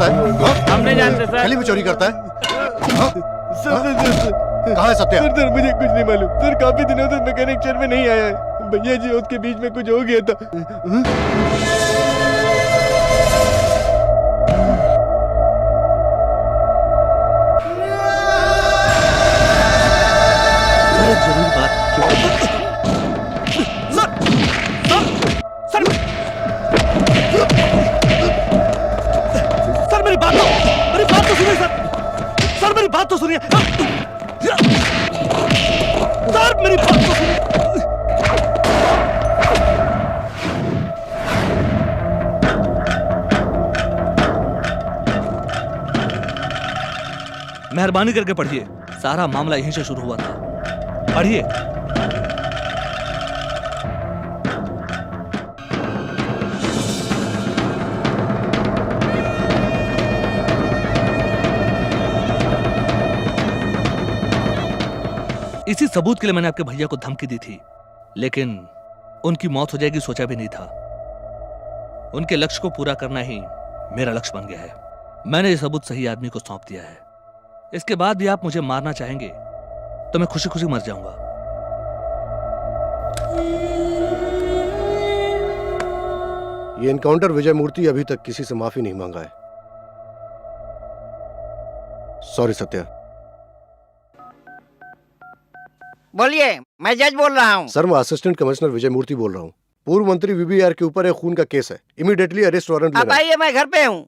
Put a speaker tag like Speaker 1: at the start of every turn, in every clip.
Speaker 1: है? हाँ?
Speaker 2: हम नहीं जानते सर।
Speaker 1: गली में चोरी करता है? हाँ?
Speaker 3: सर
Speaker 1: कहाँ है सत्या?
Speaker 3: सर मुझे कुछ नहीं मालूम सर। काफी दिनों से मैकेनिक शहर में नहीं आया है। भैया जी उसके बीच में कुछ हो गया था।
Speaker 4: जरूरी बात सर सर मेरी बात तो सुनिए सर मेरी बात तो सुनिए सर मेरी बात तो सुनिए। मेहरबानी करके पढ़िए। सारा मामला यहीं से शुरू हुआ था। पढ़िए। इसी सबूत के लिए मैंने आपके भैया को धमकी दी थी, लेकिन उनकी मौत हो जाएगी सोचा भी नहीं था। उनके लक्ष्य को पूरा करना ही मेरा लक्ष्य बन गया है। मैंने ये सबूत सही आदमी को सौंप दिया है। इसके बाद भी आप मुझे मारना चाहेंगे तो मैं खुशी खुशी मर जाऊंगा।
Speaker 1: ये एनकाउंटर विजय मूर्ति अभी तक किसी से माफी नहीं मांगा है। सॉरी सत्या।
Speaker 5: बोलिए, मैं जज बोल रहा हूँ।
Speaker 1: सर मैं असिस्टेंट कमिश्नर विजय मूर्ति बोल रहा हूँ। पूर्व मंत्री वीबीआर के ऊपर एक खून का केस है। इमीडिएटली अरेस्ट वारंट
Speaker 5: आप आइए, मैं घर पे हूँ।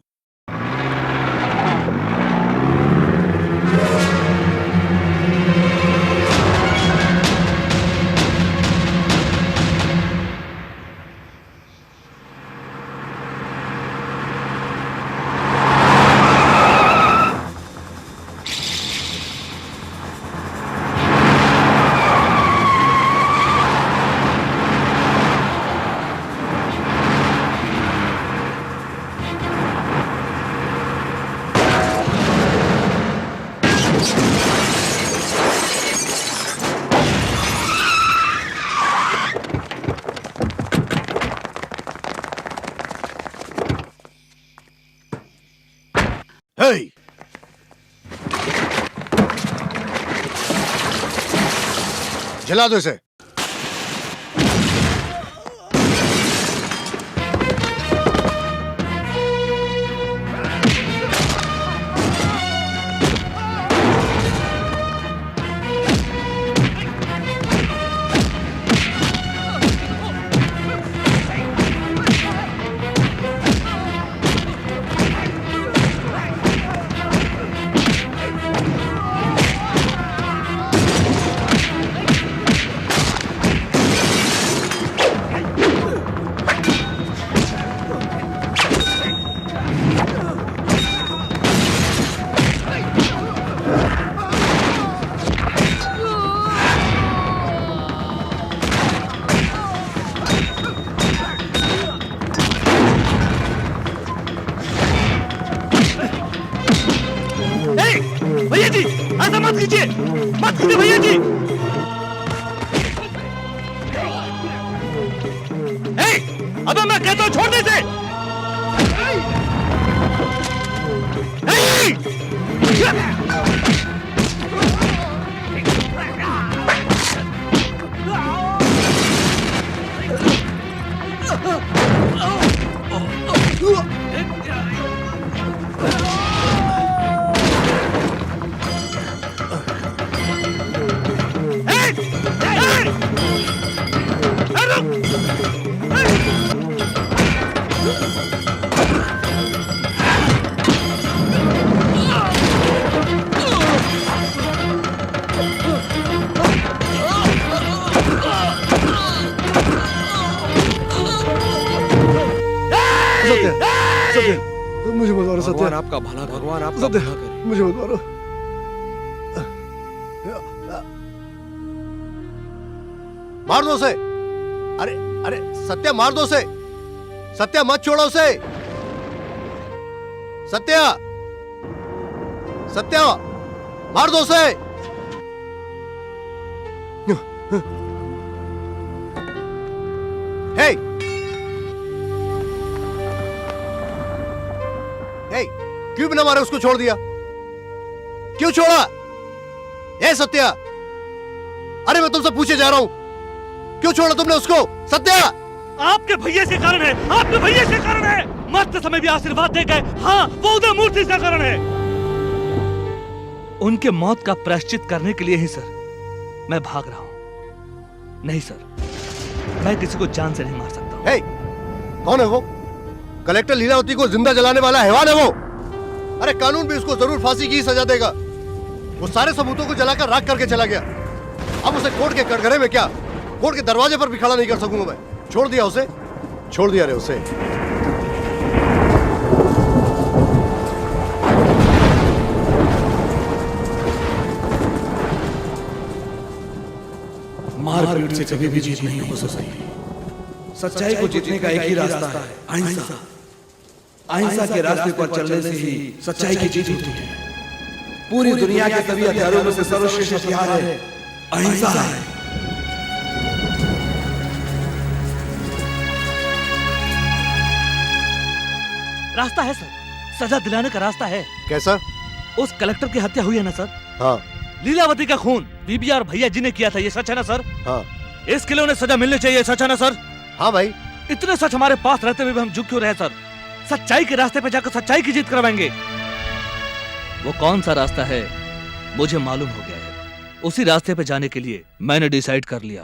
Speaker 1: Hey! जला दो इसे।
Speaker 4: भैया जी ऐसा मत कीजिए भैया जी। अबे मैं कहता हूं छोड़ दे इसे।
Speaker 1: सत्या मुझे मत मारो। सत्या
Speaker 3: भगवान आपका भला, भगवान आपका भला करे।
Speaker 1: मुझे मत मारो। मार दो उसे। अरे अरे सत्या मार दो उसे। सत्या मत छोड़ो उसे। सत्या सत्या मार दो उसे। हे हे क्यों बिना मारे उसको छोड़ दिया? क्यों छोड़ा? ए सत्या, अरे मैं तुमसे पूछे जा रहा हूं, क्यों छोड़ा तुमने उसको? सत्या,
Speaker 4: आपके भैया के कारण है, आपके भैया के कारण है। मरते समय भी आशीर्वाद दे गए। हाँ, वो उदय मूर्ति का कारण है। उनके मौत का प्रायश्चित करने के लिए ही सर मैं भाग रहा हूं। नहीं सर, मैं किसी को जान से नहीं मार सकता।
Speaker 1: हे, कौन है वो? कलेक्टर लीलावती को जिंदा जलाने वाला हैवान है वो। अरे कानून भी उसको जरूर फांसी की सजा देगा। वो सारे सबूतों को जलाकर राख करके चला गया। अब उसे कोर्ट के कटघरे में क्या, कोर्ट के दरवाजे पर भी खड़ा नहीं कर सकूंगा मैं। छोड़ दिया उसे, छोड़ दिया रे उसे।
Speaker 2: मारपीट से कभी भी जीत नहीं हो सकती। सच्चाई को जीतने का एक ही रास्ता है, अहिंसा। अहिंसा के रास्ते पर चलने से ही सच्चाई की जीत होती है। पूरी दुनिया के सभी हथियारों में से सर्वश्रेष्ठ हथियार है अहिंसा है।
Speaker 4: रास्ता है सर, सजा दिलाने का रास्ता है।
Speaker 1: कैसा?
Speaker 4: उस कलेक्टर की हत्या हुई है ना सर?
Speaker 1: हाँ
Speaker 4: लीलावती का खून बीबी और भैया जी ने किया था, ये सच है ना सर?
Speaker 1: हाँ
Speaker 4: इसके लिए उन्हें सजा मिलनी चाहिए, सच है ना सर?
Speaker 1: हाँ भाई।
Speaker 4: इतने सच हमारे पास रहते हुए भी हम झुक क्यों रहे सर? सच्चाई के रास्ते पे जाकर सच्चाई की जीत करवाएंगे। वो कौन सा रास्ता है मुझे मालूम हो गया है। उसी रास्ते पे जाने के लिए मैंने डिसाइड कर लिया।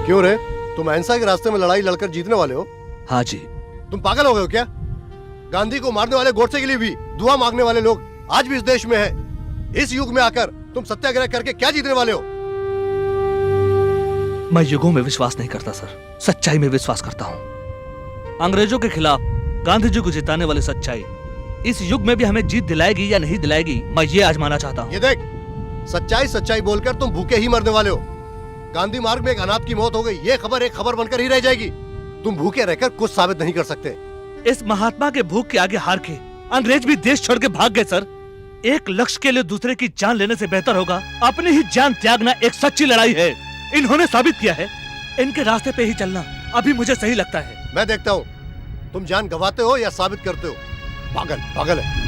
Speaker 1: क्यों रे, तुम अहिंसा के रास्ते में लड़ाई लड़कर जीतने वाले हो?
Speaker 4: हाँ जी।
Speaker 1: तुम पागल हो गए हो क्या? गांधी को मारने वाले गोडसे के लिए भी दुआ मांगने वाले लोग आज भी इस देश में हैं। इस युग में आकर तुम सत्याग्रह करके क्या जीतने वाले हो?
Speaker 4: मैं युगों में विश्वास नहीं करता सर, सच्चाई में विश्वास करता हूँ। अंग्रेजों के खिलाफ गांधी जी को जिताने वाली सच्चाई इस युग में भी हमें जीत दिलाएगी या नहीं दिलाएगी, मैं ये आजमाना चाहता हूँ।
Speaker 1: ये देख, सच्चाई सच्चाई बोलकर तुम भूखे ही मरने वाले हो। गांधी मार्ग में एक अनाथ की मौत हो गई, ये खबर एक खबर बनकर ही रह जाएगी। तुम भूखे रहकर कुछ साबित नहीं कर सकते।
Speaker 4: इस महात्मा के भूख के आगे हार के अंग्रेज भी देश छोड़ के भाग गए सर। एक लक्ष्य के लिए दूसरे की जान लेने से बेहतर होगा अपनी ही जान त्यागना एक सच्ची लड़ाई है। इन्होंने साबित किया है, इनके रास्ते पे ही चलना अभी मुझे सही लगता है।
Speaker 1: मैं देखता हूँ तुम जान गंवाते हो या साबित करते हो। पागल पागल है।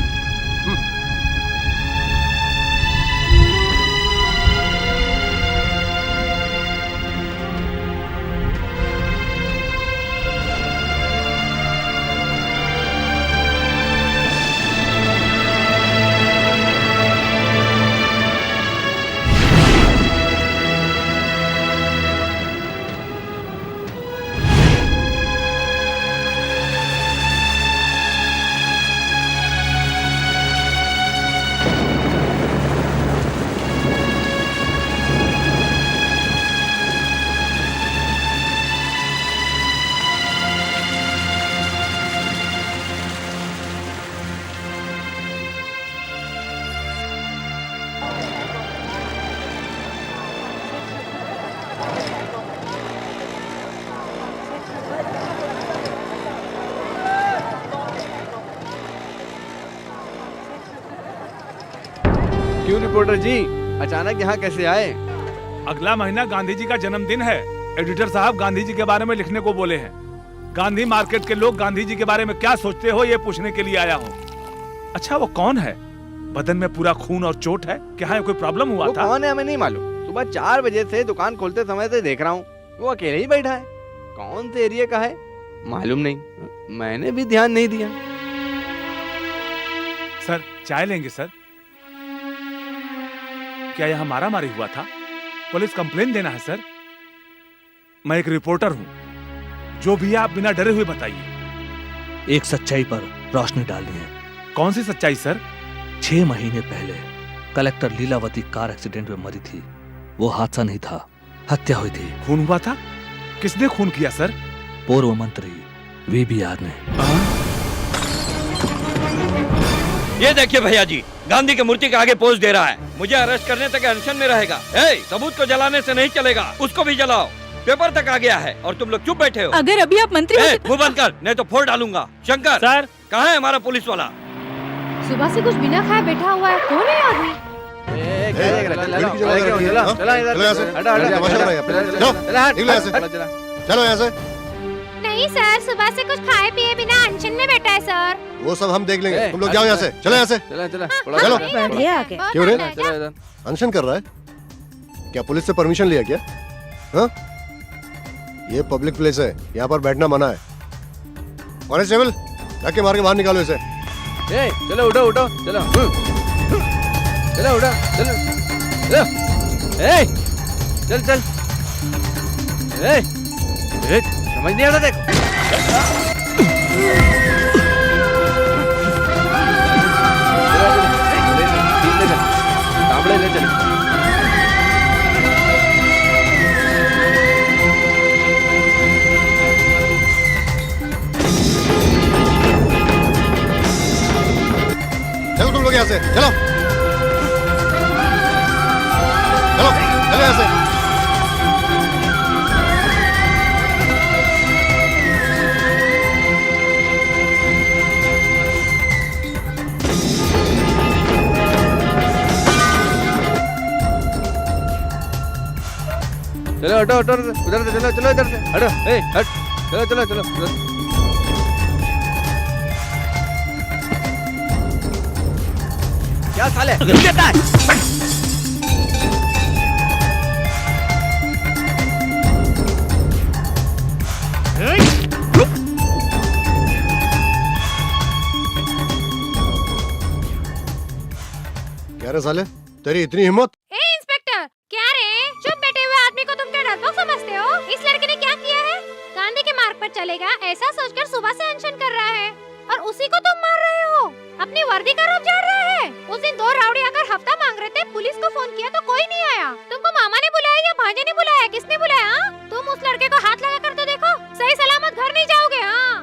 Speaker 3: क्यों रिपोर्टर जी, अचानक यहाँ कैसे आए?
Speaker 6: अगला महीना गांधी जी का जन्मदिन है। एडिटर साहब गांधी जी के बारे में लिखने को बोले हैं। गांधी मार्केट के लोग गांधी जी के बारे में क्या सोचते हो ये पूछने के लिए आया हूँ। अच्छा वो कौन है? बदन में पूरा खून और चोट है, क्या कोई प्रॉब्लम हुआ
Speaker 3: वो
Speaker 6: था?
Speaker 3: कौन है हमें नहीं मालूम। सुबह 4 बजे से दुकान खोलते समय से देख रहा हूँ, वो अकेले ही बैठा है। कौन से एरिया का है मालूम नहीं, मैंने भी ध्यान नहीं दिया।
Speaker 6: सर चाय लेंगे सर? क्या यहाँ मारामारी हुआ था? पुलिस कंप्लेन देना है सर। मैं एक रिपोर्टर हूँ, जो भी है आप बिना डरे हुए बताइए।
Speaker 4: एक सच्चाई पर रोशनी डालनी है।
Speaker 6: कौन सी सच्चाई सर?
Speaker 4: 6 महीने पहले कलेक्टर लीलावती कार एक्सीडेंट में मरी थी। वो हादसा नहीं था, हत्या हुई थी।
Speaker 6: खून हुआ था? किसने खून किया सर?
Speaker 4: पूर्व मंत्री वीबीआर ने।
Speaker 7: ये देखिए भैया जी, गांधी की मूर्ति के आगे पोज दे रहा है। मुझे अरेस्ट करने तक अनशन में रहेगा। सबूत को जलाने से नहीं चलेगा, उसको भी जलाओ। पेपर तक आ गया है और तुम लोग चुप बैठे हो।
Speaker 8: अगर अभी आप मंत्री
Speaker 7: मुंह बंद कर, नहीं तो फोड़ डालूंगा। शंकर
Speaker 6: सर,
Speaker 7: कहाँ है हमारा पुलिस वाला?
Speaker 8: सुबह से कुछ बिना खाए बैठा हुआ है, कौन है आदमी?
Speaker 1: चलो यहाँ से।
Speaker 8: नहीं नहीं सर, सुबह से कुछ खाए पिए बिना अनशन में बैठा है सर।
Speaker 1: वो सब हम देख लेंगे,
Speaker 3: ए,
Speaker 1: तुम लोग जाओ यहाँ से, चलो यहाँ से।
Speaker 3: चला चला
Speaker 1: चलो।
Speaker 8: बैठिए
Speaker 5: आके।
Speaker 1: क्यों रे?
Speaker 3: चलो इधर।
Speaker 1: अनशन कर रहा है क्या? पुलिस से परमिशन लिया क्या? हाँ? ये पब्लिक प्लेस है, यहाँ पर बैठना मना है। कॉन्स्टेबल, धक्के मार के बाहर निकालो इसे।
Speaker 3: ए, चलो उठो उठो, चलो चलो उठो, चलो चलो, ए, चल चल, ए, समझ नहीं आता देखो। कांबड़े ले चल।
Speaker 1: चलो तुम लोग यहाँ से, चलो चलो चलो यहाँ से।
Speaker 3: चलो हटो हटो उधर से, चलो चलो इधर से हटो, ए हट, चलो चलो चलो उधर। क्या साले देता है?
Speaker 1: क्या रे साले, तेरी इतनी हिम्मत?
Speaker 8: ए इंस्पेक्टर, क्या रे? चुप बैठे हुए आदमी को तुम क्या डरपोक समझते हो? इस लड़के ने क्या किया है? गांधी के मार्ग पर चलेगा ऐसा सोचकर सुबह से अनशन कर रहा है और उसी को तुम मार रहे हो। अपनी वर्दी का रूप झाड़ रहा है। उस दिन 2 राउडी आकर हफ्ता मांग रहे थे, पुलिस को फोन किया तो कोई नहीं आया। तुमको मामा ने बुलाया या भांजे ने बुलाया? किसने बुलाया? हाँ? तुम उस लड़के को हाथ लगा कर तो देखो, सही सलामत घर नहीं जाओगे। हाँ,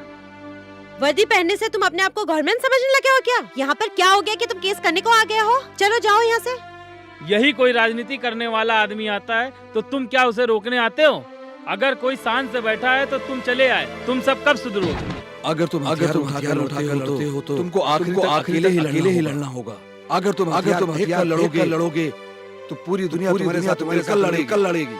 Speaker 9: वर्दी पहनने से तुम अपने आप को गवर्नमेंट समझने लगे हो क्या? यहाँ पर क्या हो गया कि तुम केस करने को आ गए हो? चलो जाओ यहाँ से।
Speaker 10: यही कोई राजनीति करने वाला आदमी आता है तो तुम क्या उसे रोकने आते हो? अगर कोई शान से बैठा है तो तुम चले आए। तुम सब कब सुधरोगे?
Speaker 2: अगर तुम हथियार उठाते हो तो तुमको अकेले ही लड़ना होगा। अगर तुम हथियार लड़ोगे तो पूरी दुनिया तुम्हारे साथ कल लड़ेगी।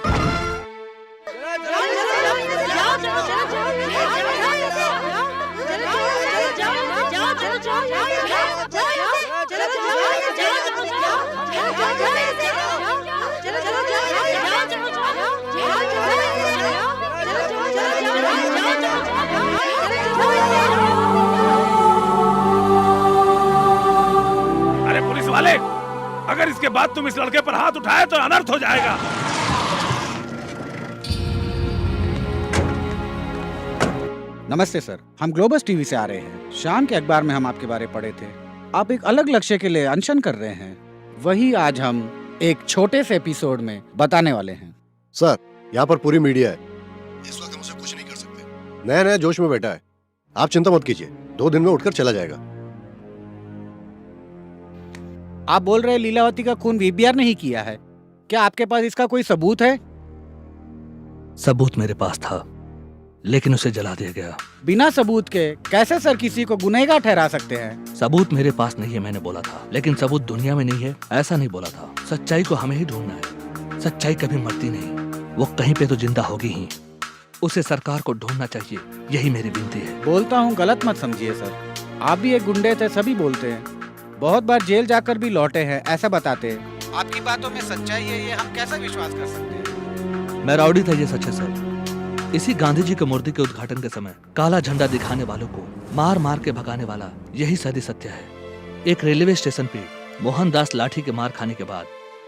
Speaker 6: अरे पुलिस वाले, अगर इसके बाद तुम इस लड़के पर हाथ उठाए तो अनर्थ हो जाएगा।
Speaker 11: नमस्ते सर, हम ग्लोबस टीवी से आ रहे हैं। शाम के अखबार में हम आपके बारे पढ़े थे। आप एक अलग लक्ष्य के लिए अनशन कर रहे हैं। वही आज हम एक छोटे से एपिसोड में बताने वाले हैं।
Speaker 1: सर, यहाँ पर पूरी मीडिया है, इस वक्त हम उसे कुछ नहीं कर सकते। नया नया जोश में बैठा है, आप चिंता मत कीजिए, 2 दिन में उठकर चला जाएगा।
Speaker 11: आप बोल रहे हैं लीलावती का खून वीबीआर नहीं किया है? क्या आपके पास इसका कोई सबूत है?
Speaker 4: सबूत मेरे पास था, लेकिन उसे जला दिया गया।
Speaker 11: बिना सबूत के कैसे सर किसी को गुनहगार ठहरा सकते हैं?
Speaker 4: सबूत मेरे पास नहीं है, मैंने बोला था, लेकिन सबूत दुनिया में नहीं है ऐसा नहीं बोला था। सच्चाई को हमें ही ढूंढना है। सच्चाई कभी मरती नहीं, वो कहीं पे तो जिंदा होगी ही। उसे सरकार को ढूंढना चाहिए, यही मेरी विनती है।
Speaker 11: बोलता हूँ, गलत मत समझिए सर। आप भी एक गुंडे थे, सभी बोलते हैं। बहुत बार जेल जाकर भी लौटे हैं, ऐसा बताते हैं। आपकी बातों में सच्चाई है, ये हम कैसे विश्वास कर सकते हैं?
Speaker 4: मैं राउडी था, ये सच है सर। इसी गांधी जी के मूर्ति के उद्घाटन के समय काला झंडा दिखाने वालों को मार मार के भगाने वाला यही सदी सत्य है। एक रेलवे स्टेशन पे मोहनदास लाठी के मार खाने के बाद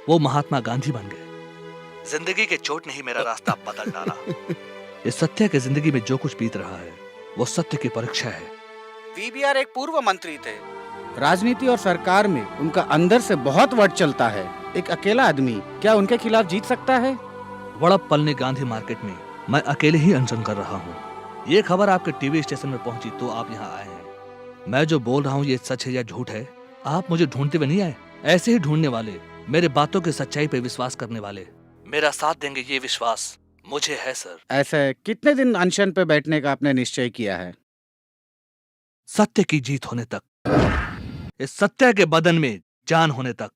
Speaker 4: वो महात्मा गांधी बन गए। जिंदगी के चोट ने ही मेरा रास्ता बदल डाला। इस सत्य के जिंदगी में जो कुछ बीत रहा है वो सत्य की परीक्षा है।
Speaker 11: वीबीआर एक पूर्व मंत्री थे। राजनीति और सरकार में उनका अंदर से बहुत वट चलता है। एक अकेला आदमी क्या उनके खिलाफ जीत सकता है?
Speaker 4: वड़प्पल गांधी मार्केट में मैं अकेले ही अनशन कर रहा हूँ। ये खबर आपके टीवी स्टेशन में पहुंची तो आप यहाँ आए हैं। मैं जो बोल रहा हूँ ये सच है या झूठ है, आप मुझे ढूंढते हुए नहीं आए। ऐसे ही ढूंढने वाले, मेरे बातों की सच्चाई पे विश्वास करने वाले मेरा साथ देंगे, ये विश्वास मुझे है सर।
Speaker 11: ऐसे कितने दिन अनशन पे बैठने का आपने निश्चय किया है?
Speaker 4: सत्य की जीत होने तक, इस सत्य के बदन में जान होने तक।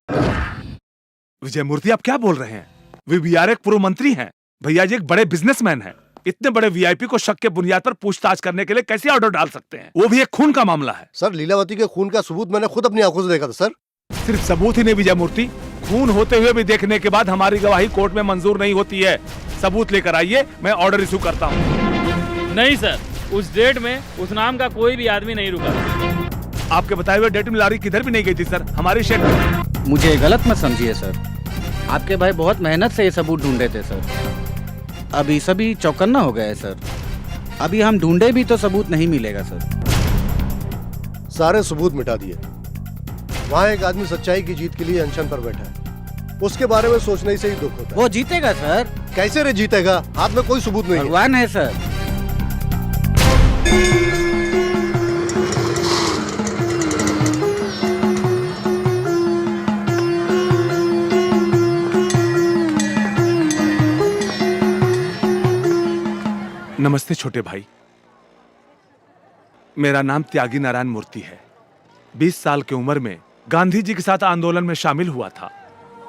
Speaker 6: विजय मूर्ति, आप क्या बोल रहे हैं? वीबीआर एक पूर्व मंत्री हैं। भैया जी एक बड़े बिजनेसमैन हैं। इतने बड़े वीआईपी को शक के बुनियाद पर पूछताछ करने के लिए कैसे ऑर्डर डाल सकते हैं? वो भी एक खून का मामला है।
Speaker 1: सर, लीलावती के खून का सबूत मैंने खुद अपनी आंखों से देखा था सर।
Speaker 6: सिर्फ सबूत ही नहीं विजय मूर्ति, खून होते हुए भी देखने के बाद हमारी गवाही कोर्ट में मंजूर नहीं होती है। सबूत लेकर आइए, मैं ऑर्डर इशू करता हूँ।
Speaker 10: नहीं सर, उस डेट में उस नाम का कोई भी आदमी नहीं रुका।
Speaker 6: आपके बताए हुए डेट में लारी किधर भी नहीं गई थी सर, हमारी शेड में।
Speaker 11: मुझे गलत मत समझिए सर, आपके भाई बहुत मेहनत से ये सबूत ढूंढे थे सर। अभी सभी चौकन्ना हो गए सर। अभी हम ढूंढे भी तो सबूत नहीं मिलेगा सर।
Speaker 1: सारे सबूत मिटा दिए। वहाँ एक आदमी सच्चाई की जीत के लिए अनशन पर बैठा है, उसके बारे में सोचने से ही दुख होता है।
Speaker 11: वो जीतेगा सर।
Speaker 1: कैसे रे जीतेगा? हाथ में कोई सबूत नहीं है।
Speaker 11: भगवान है सर।
Speaker 6: नमस्ते छोटे भाई, मेरा नाम त्यागी नारायण मूर्ति है। 20 साल की उम्र में गांधी जी के साथ आंदोलन में शामिल हुआ था।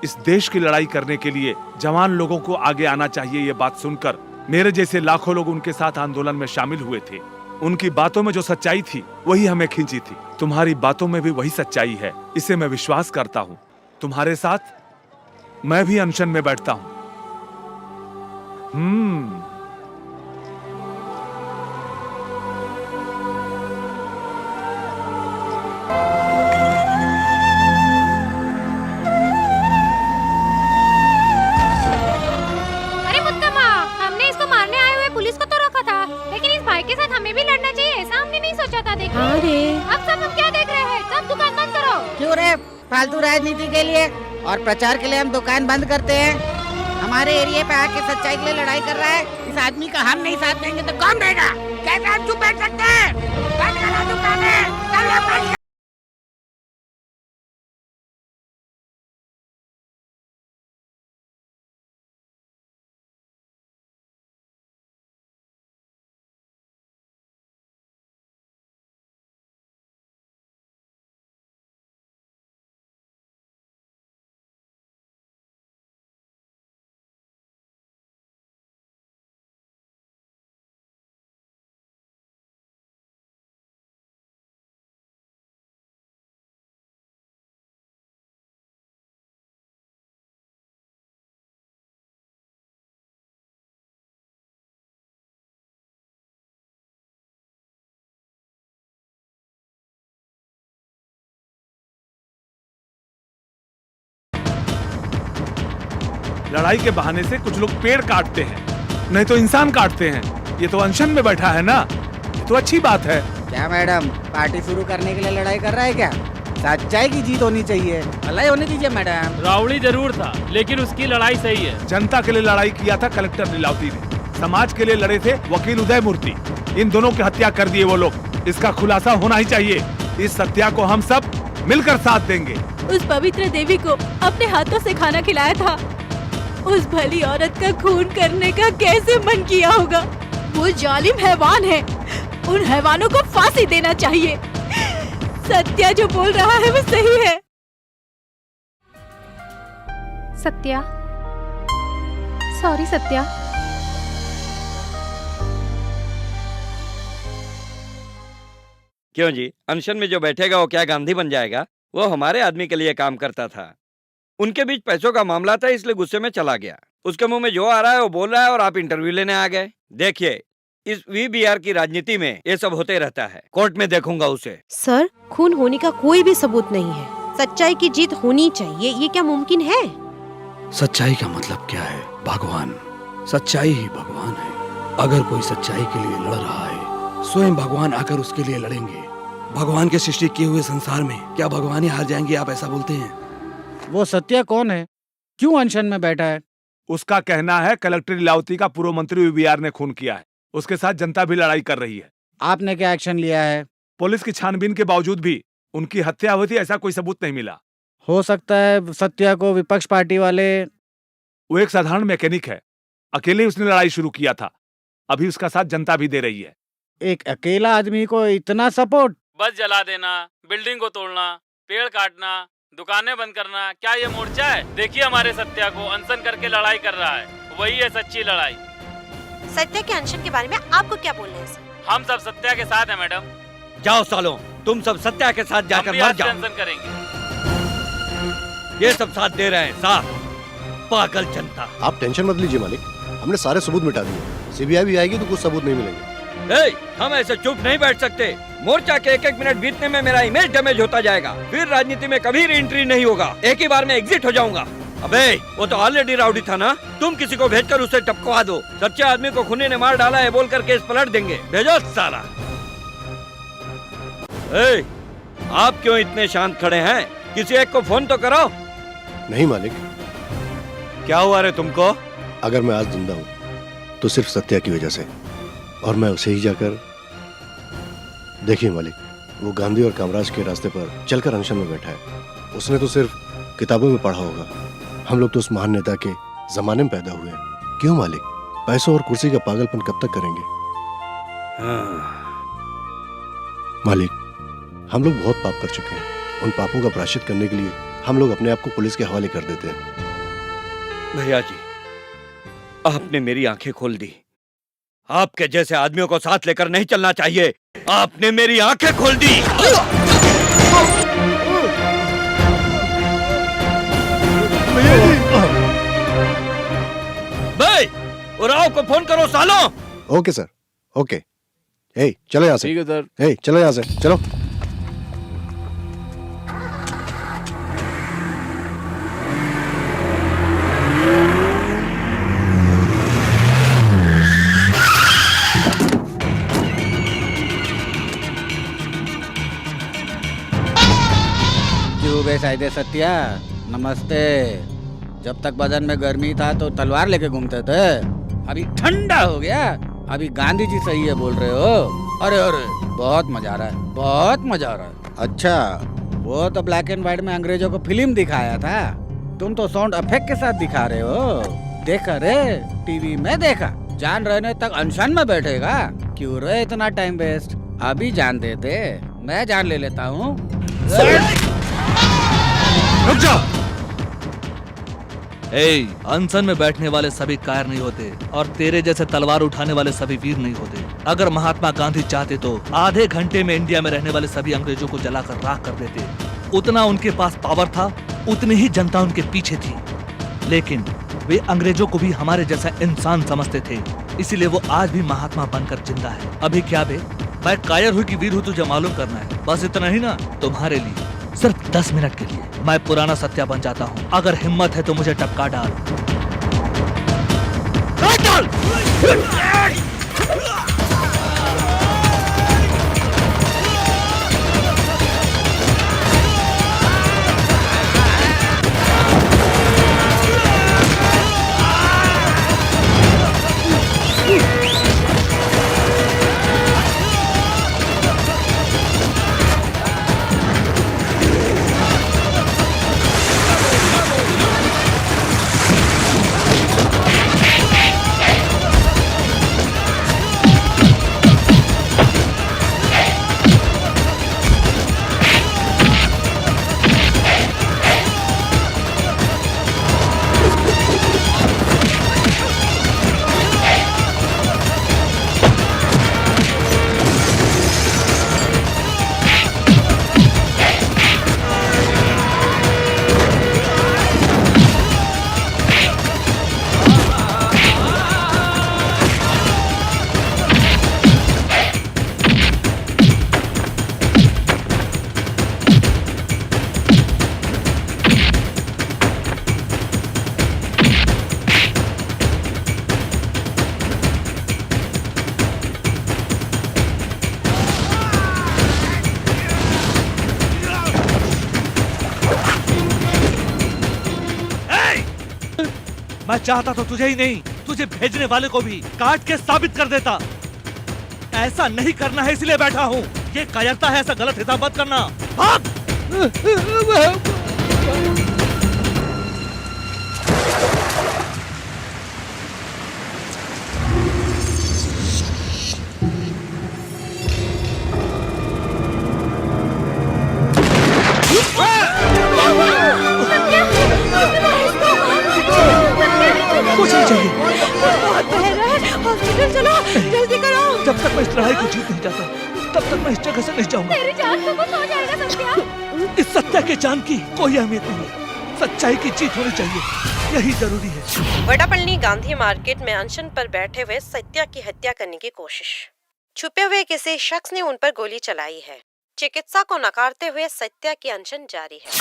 Speaker 6: इस देश की लड़ाई करने के लिए जवान लोगों को आगे आना चाहिए, ये बात सुनकर मेरे जैसे लाखों लोग उनके साथ आंदोलन में शामिल हुए थे। उनकी बातों में जो सच्चाई थी वही हमें खींची थी। तुम्हारी बातों में भी वही सच्चाई है, इसे मैं विश्वास करता हूँ। तुम्हारे साथ मैं भी अनशन में बैठता हूँ।
Speaker 8: के साथ हमें भी लड़ना चाहिए, ऐसा हमने नहीं सोचा था। देखिए अब सब हम क्या देख रहे हैं? सब दुकान बंद करो।
Speaker 5: क्यों रे? फालतू राजनीति के लिए और प्रचार के लिए हम दुकान बंद करते हैं? हमारे एरिया पे आके सच्चाई के लिए लड़ाई कर रहा है, इस आदमी का हम नहीं साथ देंगे तो कौन देगा? कैसे हम चुप बैठ सकते हैं? बंद करो दुकानें।
Speaker 6: लड़ाई के बहाने से कुछ लोग पेड़ काटते हैं, नहीं तो इंसान काटते हैं। ये तो अनशन में बैठा है ना, ये तो अच्छी बात है।
Speaker 5: क्या मैडम, पार्टी शुरू करने के लिए लड़ाई कर रहा है क्या? सच्चाई की जीत होनी चाहिए, लड़ाई होने दीजिए मैडम।
Speaker 10: रावड़ी जरूर था, लेकिन उसकी लड़ाई सही है।
Speaker 6: जनता के लिए लड़ाई किया था कलेक्टर लीलावती ने, समाज के लिए लड़े थे वकील उदय मूर्ति। इन दोनों की हत्या कर दिए वो लोग। इसका खुलासा होना ही चाहिए। इस हत्या को हम सब मिलकर साथ देंगे।
Speaker 9: उस पवित्र देवी को अपने हाथों से खाना खिलाया था, उस भली औरत का खून करने का कैसे मन किया होगा? वो जालिम हैवान है, उन हैवानों को फांसी देना चाहिए। सत्या जो बोल रहा है वो सही है।
Speaker 8: सत्या, सॉरी सत्या।
Speaker 7: क्यों जी, अनशन में जो बैठेगा वो क्या गांधी बन जाएगा? वो हमारे आदमी के लिए काम करता था। उनके बीच पैसों का मामला था, इसलिए गुस्से में चला गया। उसके मुंह में जो आ रहा है वो बोल रहा है और आप इंटरव्यू लेने आ गए। देखिए, इस वीबीआर की राजनीति में ये सब होते रहता है। कोर्ट में देखूंगा उसे।
Speaker 9: सर, खून होने का कोई भी सबूत नहीं है। सच्चाई की जीत होनी चाहिए, ये क्या मुमकिन है?
Speaker 2: सच्चाई का मतलब क्या है? भगवान। सच्चाई ही भगवान है। अगर कोई सच्चाई के लिए लड़ रहा है, स्वयं भगवान आकर उसके लिए लड़ेंगे। भगवान के सृष्टि किए हुए संसार में क्या भगवान ही हार जाएंगे? आप ऐसा बोलते हैं?
Speaker 11: वो सत्या कौन है? क्यों अनशन में बैठा है?
Speaker 6: उसका कहना है कलेक्टर लीलावती का पूर्व मंत्री वीबीआर ने खून किया है। उसके साथ जनता भी लड़ाई कर रही है।
Speaker 11: आपने क्या एक्शन लिया है?
Speaker 6: पुलिस की छानबीन के बावजूद भी उनकी हत्या हुई थी ऐसा कोई सबूत नहीं मिला।
Speaker 11: हो सकता है सत्या को विपक्ष पार्टी वाले।
Speaker 6: वो एक साधारण मैकेनिक है, अकेले उसने लड़ाई शुरू किया था। अभी उसका साथ जनता भी दे रही है।
Speaker 11: एक अकेला आदमी को इतना सपोर्ट?
Speaker 10: बस जला देना, बिल्डिंग को तोड़ना, पेड़ काटना, दुकानें बंद करना, क्या ये मोर्चा है? देखिए हमारे सत्या को अनशन करके लड़ाई कर रहा है, वही है सच्ची लड़ाई।
Speaker 12: सत्या के अनशन के बारे में आपको क्या बोलना है सर?
Speaker 10: हम सब सत्या के साथ हैं मैडम।
Speaker 7: जाओ सालों, तुम सब सत्या के साथ
Speaker 10: हम
Speaker 7: जाकर
Speaker 10: भी
Speaker 7: मर
Speaker 10: आज
Speaker 7: जाओ।
Speaker 10: टेंशन करेंगे।
Speaker 7: ये सब साथ दे रहे हैं, साथ। पागल जनता।
Speaker 1: आप टेंशन मत लीजिए मालिक, हमने सारे सबूत मिटा दिए। सीबीआई भी आएगी तो कुछ सबूत नहीं मिलेंगे।
Speaker 7: हम ऐसे चुप नहीं बैठ सकते। मोर्चा के एक एक मिनट बीतने में मेरा इमेज डैमेज होता जाएगा। फिर राजनीति में कभी रीएंट्री नहीं होगा। एक ही बार में एग्जिट हो जाऊंगा। अबे वो तो ऑलरेडी राउडी था ना, तुम किसी को भेजकर उसे टपकवा दो। सच्चे आदमी को खूनी ने मार डाला है बोलकर केस पलट देंगे। भेजो साला। आप क्यों इतने शांत खड़े हैं? किसी एक को फोन तो करो।
Speaker 1: नहीं मालिक।
Speaker 7: क्या हुआ रे तुमको?
Speaker 1: अगर मैं आज जिंदा हूँ तो सिर्फ सत्या की वजह से, और मैं उसे ही जाकर। देखिए मालिक, वो गांधी और कामराज के रास्ते पर चलकर अनशन में बैठा है। उसने तो सिर्फ किताबों में पढ़ा होगा। हम लोग तो उस महान नेता के जमाने में पैदा हुए हैं। क्यों मालिक, पैसों और कुर्सी का पागलपन कब तक करेंगे? मालिक, हम लोग बहुत पाप कर चुके हैं। उन पापों का प्रायश्चित करने के लिए हम लोग अपने आप को पुलिस के हवाले कर देते हैं।
Speaker 7: भैया जी, आपने मेरी आंखें खोल दी। आपके जैसे आदमियों को साथ लेकर नहीं चलना चाहिए। आपने मेरी आंखें खोल दी। भाई, उराव को फोन करो सालों।
Speaker 1: Okay sir, okay. चलो यहाँ से।
Speaker 3: ठीक है सर।
Speaker 1: चलो यहाँ से, चलो।
Speaker 11: साइदे सत्या, नमस्ते। जब तक बदन में गर्मी था तो तलवार लेके घूमते थे, अभी ठंडा हो गया, अभी गांधी जी सही है बोल रहे हो। अरे अरे, बहुत मजा आ रहा है, बहुत मजा आ रहा है। अच्छा, वो तो ब्लैक एंड व्हाइट में अंग्रेजों को फिल्म दिखाया था, तुम तो साउंड इफेक्ट के साथ दिखा रहे हो। देखा रे, टीवी में देखा। जान रहने तक अनशन में बैठेगा, क्यों रे इतना टाइम वेस्ट? अभी जान देते, मैं जान ले लेता हूँ।
Speaker 4: रुक जाओ। अनशन में बैठने वाले सभी कायर नहीं होते, और तेरे जैसे तलवार उठाने वाले सभी वीर नहीं होते। अगर महात्मा गांधी चाहते तो आधे घंटे में इंडिया में रहने वाले सभी अंग्रेजों को जलाकर राख कर देते। उतना उनके पास पावर था, उतनी ही जनता उनके पीछे थी। लेकिन वे अंग्रेजों को भी हमारे जैसा इंसान समझते थे, इसीलिए वो आज भी महात्मा बनकर जिंदा है। अभी क्या बे, मैं कायर हूँ कि वीर हूँ तुझे मालूम करना है। बस इतना ही ना, तुम्हारे लिए सिर्फ 10 मिनट के लिए मैं पुराना सत्या बन जाता हूँ। अगर हिम्मत है तो मुझे टपका डाल। मैं चाहता तो तुझे ही नहीं, तुझे भेजने वाले को भी काट के साबित कर देता। ऐसा नहीं करना है इसलिए बैठा हूँ। ये कायरता है, ऐसा गलत हिसाब मत करना। भाग! कुछ नहीं चाहिए।
Speaker 9: बहुत बह रहा है, हॉस्पिटल
Speaker 4: तक मैं इस लड़ाई को जीत नहीं जाता, तब तक मैं इस जगह से नहीं जाऊंगा।
Speaker 8: तेरी जान तो कुछ हो जाएगा सत्या।
Speaker 4: इस सत्या के जान की कोई अहमियत नहीं है। सच्चाई की जीत होनी चाहिए, यही जरूरी है।
Speaker 12: वडापल्ली गांधी मार्केट में अनशन पर बैठे हुए सत्या की हत्या करने की कोशिश। छुपे हुए किसी शख्स ने उन पर गोली चलाई है। चिकित्सा को नकारते हुए सत्या की अनशन जारी है।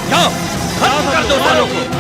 Speaker 7: जाओ, खत्म कर दो सालों को।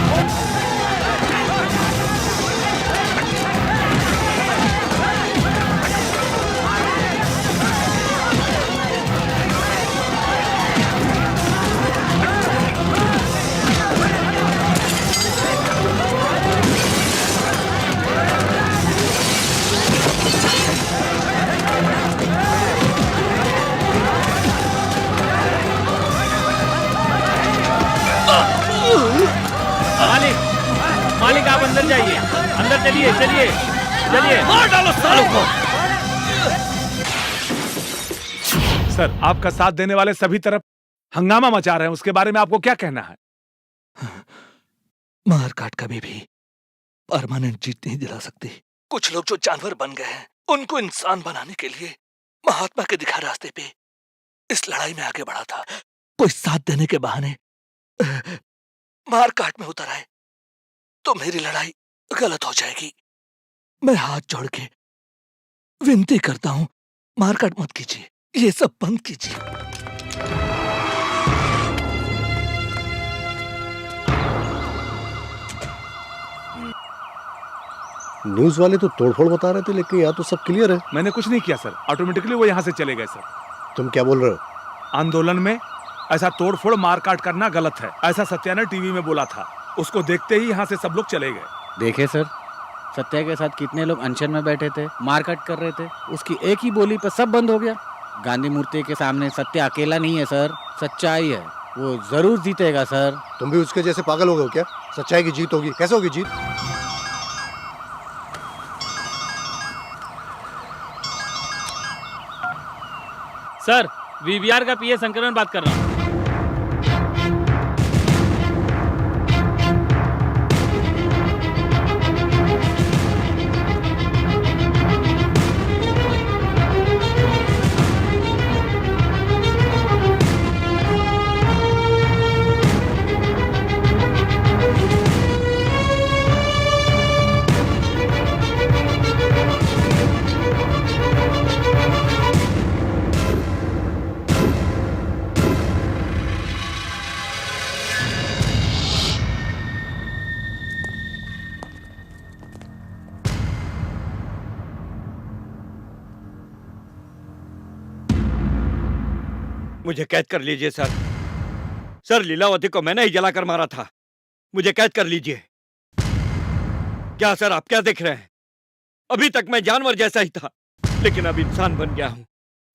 Speaker 10: मालिक आप अंदर जाइए, अंदर चलिए चलिए चलिए।
Speaker 7: मार डालो सालों को।
Speaker 6: सर, आपका साथ देने वाले सभी तरफ हंगामा मचा रहे हैं, उसके बारे में आपको क्या कहना है?
Speaker 4: मार काट कभी भी परमानेंट जीत नहीं दिला सकती। कुछ लोग जो जानवर बन गए हैं, उनको इंसान बनाने के लिए महात्मा के दिखा रास्ते पे इस लड़ाई में आगे बढ़ा था। कोई साथ देने के बहाने मार काट में उतर आए तो मेरी लड़ाई गलत हो जाएगी। मैं हाथ जोड़ के विनती करता हूं, मारकाट मत कीजिए, ये सब बंद कीजिए।
Speaker 1: न्यूज वाले तो तोड़फोड़ बता रहे थे, लेकिन यहाँ तो सब क्लियर है।
Speaker 6: मैंने कुछ नहीं किया सर, ऑटोमेटिकली वो यहाँ से चले गए सर।
Speaker 1: तुम क्या बोल रहे हो?
Speaker 6: आंदोलन में ऐसा तोड़फोड़ मारकाट करना गलत है, ऐसा सत्या ने टीवी में बोला था। उसको देखते ही यहाँ से सब लोग चले गए।
Speaker 11: देखे सर, सत्या के साथ कितने लोग अनशन में बैठे थे, मारकाट कर रहे थे। उसकी एक ही बोली पर सब बंद हो गया। गांधी मूर्ति के सामने सत्या अकेला नहीं है सर, सच्चाई है, वो जरूर जीतेगा सर।
Speaker 1: तुम भी उसके जैसे पागल हो गए हो क्या? सच्चाई की जीत होगी, कैसे होगी जीत?
Speaker 10: सर, वीवीआर का पीए संकलन बात कर रहा हूँ।
Speaker 7: मुझे कैद कर लीजिए सर। सर, लीलावती को मैंने ही जलाकर मारा था, मुझे कैद कर लीजिए। क्या सर, आप क्या देख रहे हैं? अभी तक मैं जानवर जैसा ही था, लेकिन अब इंसान बन गया हूं।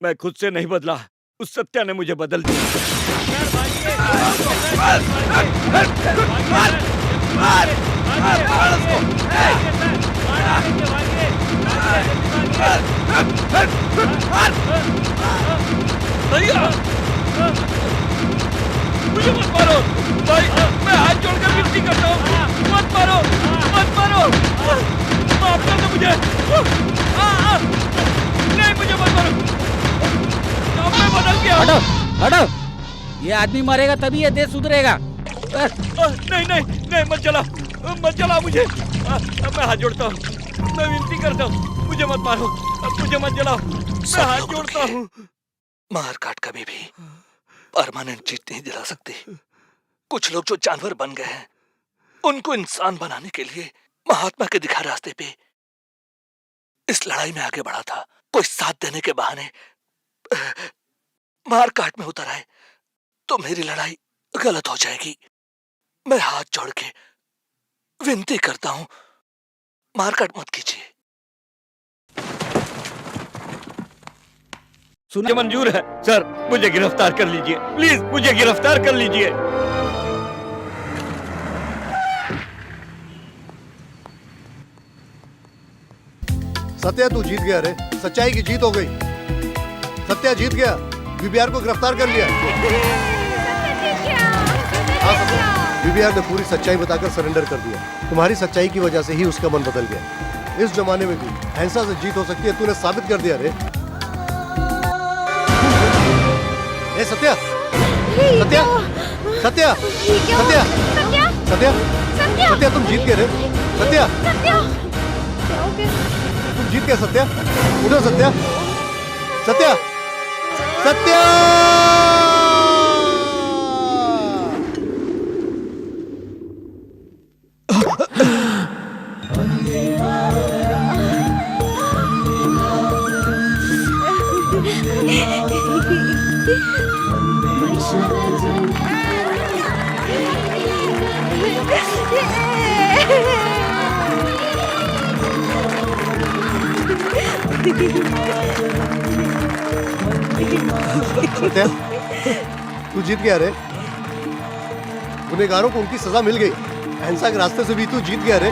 Speaker 7: मैं खुद से नहीं बदला, उस सत्या ने मुझे बदल दिया। मुझे मत मारो भाई, मैं हाथ जोड़कर विनती करता हूँ, मत मारो, मत मारो, माफ कर दो मुझे। नहीं, मुझे मत मारो, मैं बदल गया।
Speaker 11: हटो हटो, ये आदमी मरेगा तभी ये देश सुधरेगा।
Speaker 7: नहीं नहीं नहीं, मत जला मुझे। मैं हाथ जोड़ता हूँ, मैं विनती करता हूँ, मुझे मत मारो, मुझे मत जलाओ, मैं हाथ जोड़ता हूँ।
Speaker 4: मार काट कभी भी परमानेंट जीत नहीं दिला सकती। कुछ लोग जो जानवर बन गए हैं उनको इंसान बनाने के लिए महात्मा के दिखाए रास्ते पे इस लड़ाई में आगे बढ़ा था। कोई साथ देने के बहाने मार काट में उतर आए तो मेरी लड़ाई गलत हो जाएगी। मैं हाथ जोड़ के विनती करता हूं, मारकाट मत कीजिए।
Speaker 7: मुझे मंजूर है सर, मुझे गिरफ्तार कर लीजिए प्लीज, मुझे गिरफ्तार कर लीजिए।
Speaker 1: सत्या तू जीत गया रे, सच्चाई की जीत हो गई। सत्या जीत गया, बीबीआर को गिरफ्तार कर लिया। हाँ सत्या, बीबीआर ने पूरी सच्चाई बताकर सरेंडर कर दिया। तुम्हारी सच्चाई की वजह से ही उसका मन बदल गया। इस जमाने में भी अहिंसा से जीत हो सकती है, तूने साबित कर दिया रे। ए सत्या, सत्या, सत्या, सत्या, सत्या, सत्या तुम जीत गए रे। सत्या, तुम जीत गए सत्या। उठो सत्या, सत्या, सत्या। सत्या, तू जीत गया रे। गुनहगारों को उनकी सजा मिल गई। अहिंसा के रास्ते से भी तू जीत गया रे।